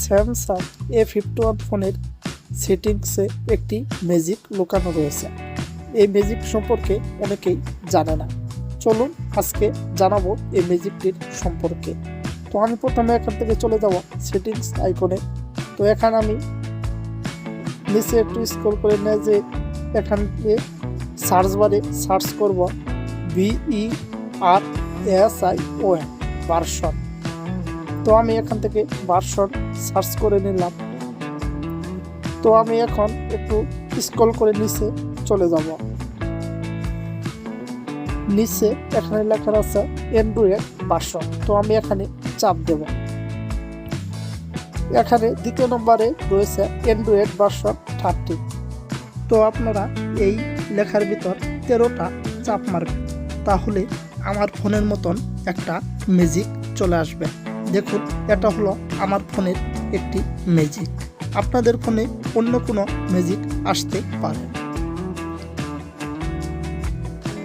Samsung A51 ফোনের সেটিংসে একটি ম্যাজিক লুকানো রয়েছে। এই ম্যাজিক সম্পর্কে অনেকেই জানে না। চলুন আজকে জানাবো এই ম্যাজিকটির সম্পর্কে। তো আমি প্রথমে এখান থেকে চলে যাব সেটিংস আইকনে। তো এখানে আমি নিচে একটু স্ক্রল করে নিয়ে যে এখানে সার্চ বারে সার্চ করব VERSION ভার্সন। তো আমি এখান থেকে ভার্সন সার্চ করে নিলাম। তো আমি এখন একটু স্ক্রল করে নিচে চলে যাব। নিচে এখানে লেখা আছে অ্যান্ড্রয়েড ভার্সন। তো আমি এখানে চাপ দেব। এখানে দ্বিতীয় নম্বরে রয়েছে অ্যান্ড্রয়েড ভার্সন 30। তো আপনারা এই লেখার ভিতর 13টা চাপ মারবেন, তাহলে আমার ফোনের মতন একটা ম্যাজিক চলে আসবে। দেখুন, এটা হলো আমার ফোনের একটি ম্যাজিক। আপনাদের ফোনে অন্য কোনো ম্যাজিক আসতে পারে।